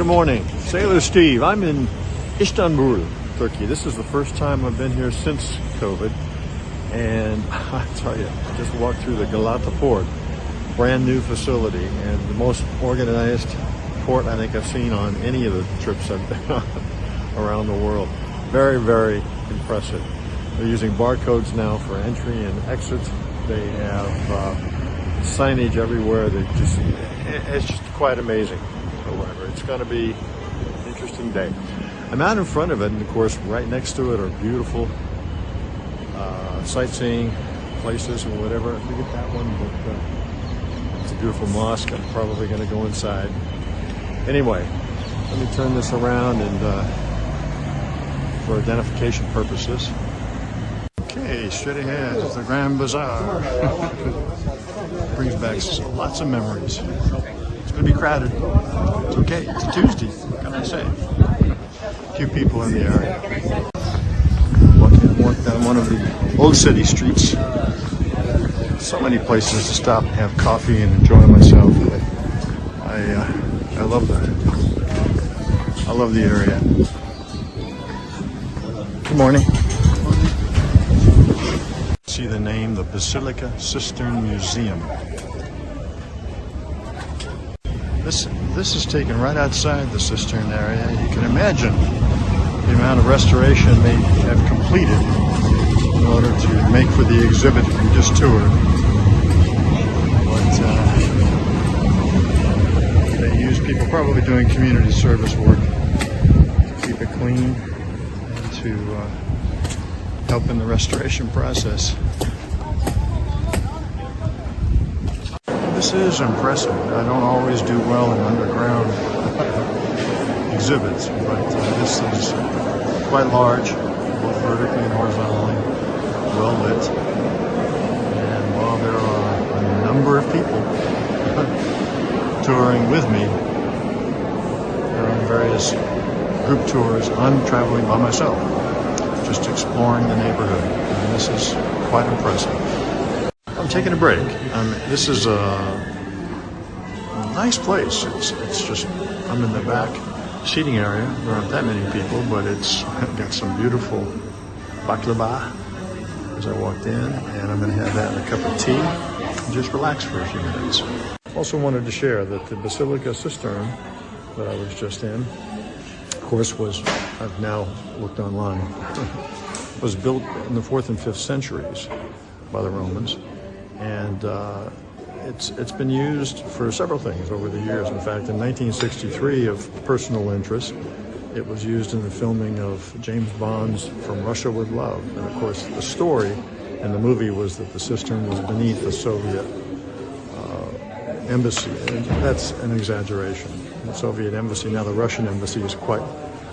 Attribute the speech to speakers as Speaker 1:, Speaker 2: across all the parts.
Speaker 1: Good morning, Sailor Steve. I'm in Istanbul, Turkey. This is the first time I've been here since COVID. And I tell you, I just walked through the Galata port, brand new facility, and the most organized port I think I've seen on any of the trips I've been on around the world. Very, very impressive. They're using barcodes now for entry and exit. They have signage everywhere. It's just quite amazing. However, it's going to be an interesting day. I'm out in front of it, and of course, right next to it are beautiful sightseeing places and whatever. I forget that one, but it's a beautiful mosque. I'm probably going to go inside. Anyway, let me turn this around and for identification purposes. Okay, straight ahead is the Grand Bazaar. Brings back lots of memories. It's going to be crowded. It's okay. It's a Tuesday. What can I say? A few people in the area. Walking down one of the old city streets. So many places to stop and have coffee and enjoy myself. I love that. I love the area. Good morning. See the name, the Basilica Cistern Museum. This is taken right outside the cistern area. You can imagine the amount of restoration they have completed in order to make for the exhibit we just toured. But they use people probably doing community service work to keep it clean and to help in the restoration process. This is impressive. I don't always do well in underground exhibits, but this is quite large, both vertically and horizontally, well lit. And while there are a number of people touring with me, they're on various group tours. I'm traveling by myself, just exploring the neighborhood, and this is quite impressive. I'm taking a break. This is a nice place. It's just, I'm in the back seating area. There aren't that many people, but it's got some beautiful baklava as I walked in, and I'm going to have that and a cup of tea and just relax for a few minutes. Also wanted to share that the Basilica Cistern that I was just in, of course, I've now looked online, was built in the 4th and 5th centuries by the Romans. And it's been used for several things over the years. In fact, in 1963, of personal interest, it was used in the filming of James Bond's From Russia with Love. And of course, the story in the movie was that the cistern was beneath the Soviet embassy. And that's an exaggeration. The Soviet embassy, now the Russian embassy, is quite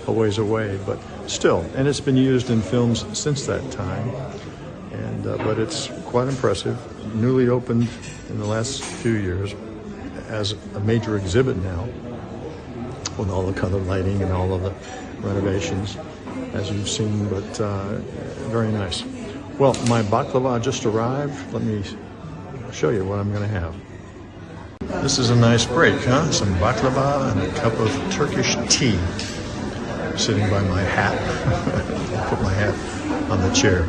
Speaker 1: a ways away, but still. And it's been used in films since that time. And but it's quite impressive. Newly opened in the last few years as a major exhibit now, with all the color lighting and all of the renovations, as you've seen, but very nice. Well, my baklava just arrived. Let me show you what I'm going to have. This is a nice break, huh? Some baklava and a cup of Turkish tea. Sitting by my hat. Put my hat on the chair.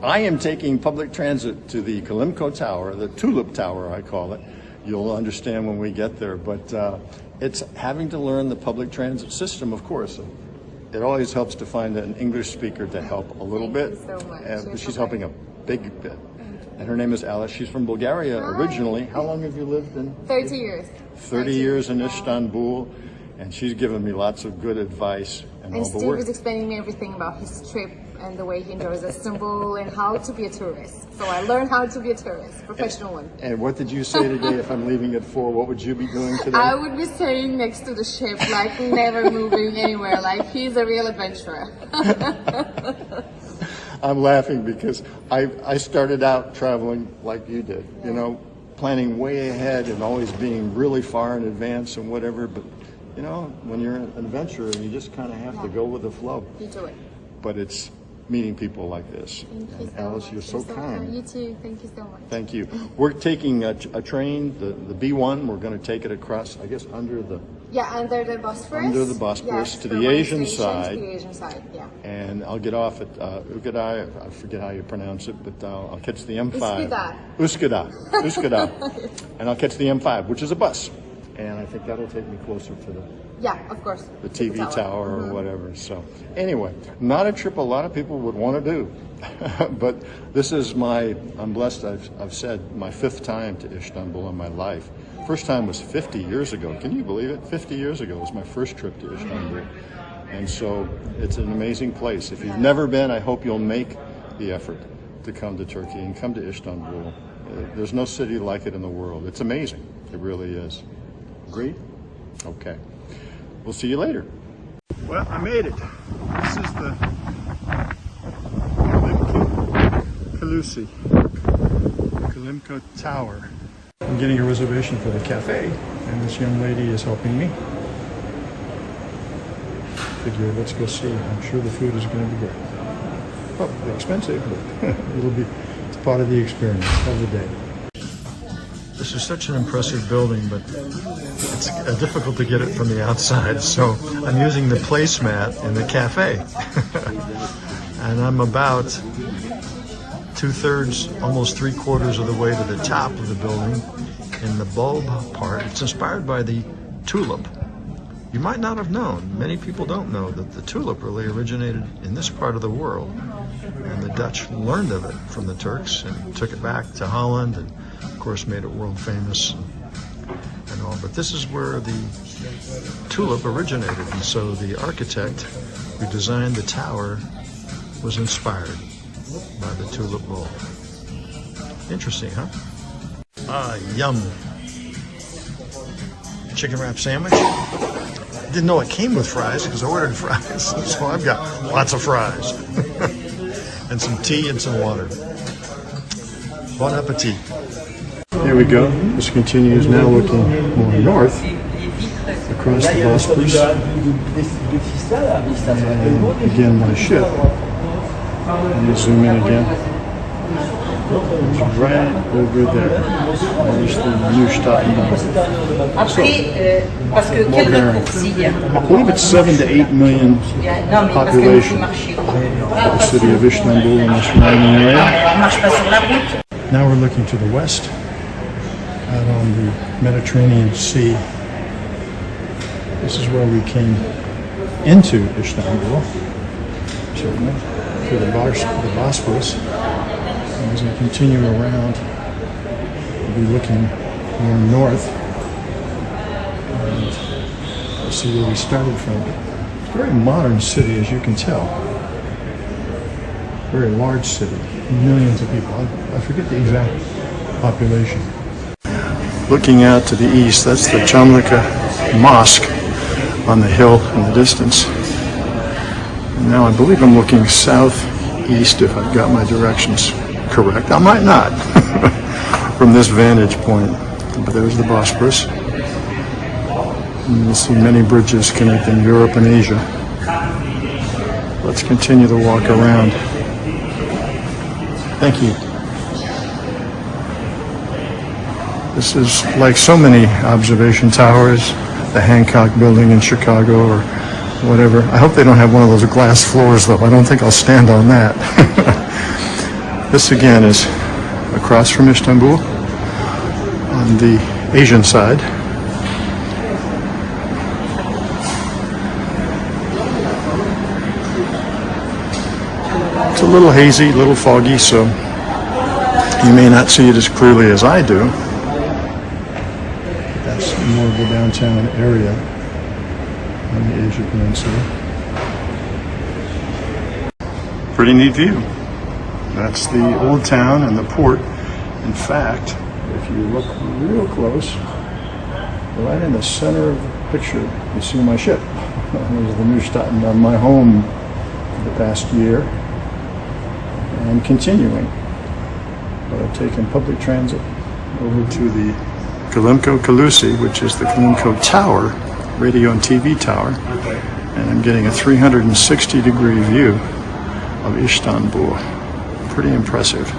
Speaker 1: I am taking public transit to the Kalimko Tower, the Tulip Tower, I call it. You'll understand when we get there, but it's having to learn the public transit system, of course. It always helps to find an English speaker to help a little bit.
Speaker 2: Thank you so much.
Speaker 1: She's helping a big bit. And her name is Alice. She's from Bulgaria originally. How long have you lived in?
Speaker 2: 30 years.
Speaker 1: 30 years in Istanbul. And she's given me lots of good advice.
Speaker 2: And Steve was explaining me everything about his trip and the way he enjoys Istanbul and how to be a tourist. So I learned how to be a tourist, professional one.
Speaker 1: And what did you say today? If I'm leaving at 4, what would you be doing today?
Speaker 2: I would be staying next to the ship, like never moving anywhere, like he's a real adventurer.
Speaker 1: I'm laughing because I started out traveling like you did, you know, planning way ahead and always being really far in advance and whatever, but you know, when you're an adventurer, you just kind of have to go with the flow.
Speaker 2: You do it.
Speaker 1: But it's meeting people like this.
Speaker 2: Thank you
Speaker 1: And
Speaker 2: so
Speaker 1: Alice,
Speaker 2: much.
Speaker 1: you're so kind.
Speaker 2: You too. Thank you so much.
Speaker 1: Thank you. We're taking a train, the B1. We're going to take it across, I guess, under the Bosphorus
Speaker 2: Yes,
Speaker 1: to
Speaker 2: from
Speaker 1: the
Speaker 2: one
Speaker 1: Asian
Speaker 2: station
Speaker 1: side.
Speaker 2: To the Asian side, yeah.
Speaker 1: And I'll get off at Ugadai. I forget how you pronounce it, but I'll catch the M5. Uskada. And I'll catch the M5, which is a bus. And I think that'll take me closer to
Speaker 2: Of course.
Speaker 1: the TV tower or whatever. So anyway, not a trip a lot of people would want to do. But this is I'm blessed, I've said, my 5th time to Istanbul in my life. First time was 50 years ago. Can you believe it? 50 years ago was my first trip to Istanbul. And so it's an amazing place. If you've never been, I hope you'll make the effort to come to Turkey and come to Istanbul. There's no city like it in the world. It's amazing. It really is. Agreed? Okay. We'll see you later. Well, I made it. This is the Kalimko Tower. I'm getting a reservation for the cafe, and this young lady is helping me. Figure, let's go see. I'm sure the food is going to be good. Probably expensive, but it's part of the experience of the day. This is such an impressive building, but it's difficult to get it from the outside, so I'm using the placemat in the cafe. And I'm about 2/3, almost 3/4 of the way to the top of the building in the bulb part. It's inspired by the tulip. You might not have known, many people don't know, that the tulip really originated in this part of the world. And the Dutch learned of it from the Turks and took it back to Holland and of course made it world famous and all. But this is where the tulip originated, and so the architect who designed the tower was inspired by the tulip bulb. Interesting, huh? Yum. Chicken wrap sandwich. Didn't know it came with fries because I ordered fries, so I've got lots of fries. And some tea and some water. Bon appetit. Here we go. This continues now looking more north across the Bosphorus. And again, my ship. Let me zoom in again. It's right over there. There's the Neustadt. So, I believe it's 7 to 8 million population. The city of Istanbul in the surrounding area. Now we're looking to the west, out on the Mediterranean Sea. This is where we came into Istanbul, certainly, through the Bosphorus. And as we continue around, we'll be looking more north, and we'll see where we started from. It's a very modern city, as you can tell. Very large city, millions of people. I forget the exact population. Looking out to the east, that's the Camlika Mosque on the hill in the distance. And now I believe I'm looking southeast if I've got my directions correct. I might not from this vantage point. But there's the Bosporus. And you'll see many bridges connecting Europe and Asia. Let's continue to walk around. Thank you. This is like so many observation towers, the Hancock building in Chicago or whatever. I hope they don't have one of those glass floors though. I don't think I'll stand on that. This again is across from Istanbul on the Asian side. It's a little hazy, a little foggy, so you may not see it as clearly as I do. But that's more of the downtown area on the Asia Peninsula. Pretty neat view. That's the old town and the port. In fact, if you look real close, right in the center of the picture, you see my ship. There's the Neustadt, my home for the past year. And continuing, but I've taken public transit over to the Kalimko Kalusi, which is the Kalimko Tower, radio and TV tower, and I'm getting a 360-degree view of Istanbul. Pretty impressive.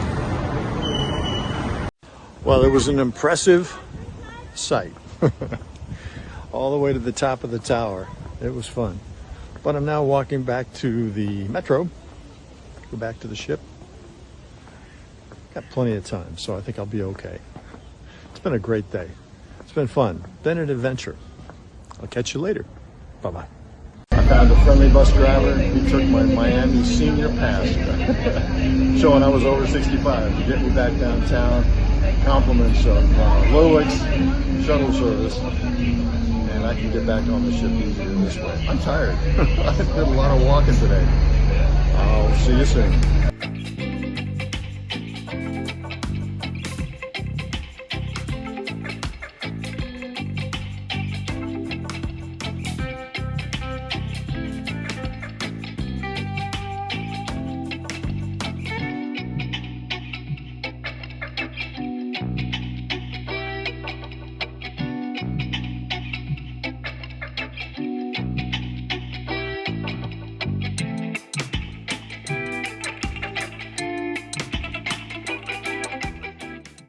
Speaker 1: Well, it was an impressive sight. All the way to the top of the tower. It was fun. But I'm now walking back to the metro. Go back to the ship. Got plenty of time, so I think I'll be okay. It's been a great day. It's been fun. Been an adventure. I'll catch you later. Bye-bye. I found a friendly bus driver. He took my Miami senior pass, showing I was over 65, to get me back downtown. Compliments of Lowix shuttle service, and I can get back on the ship easier this way. I'm tired. I did a lot of walking today. I'll see you soon.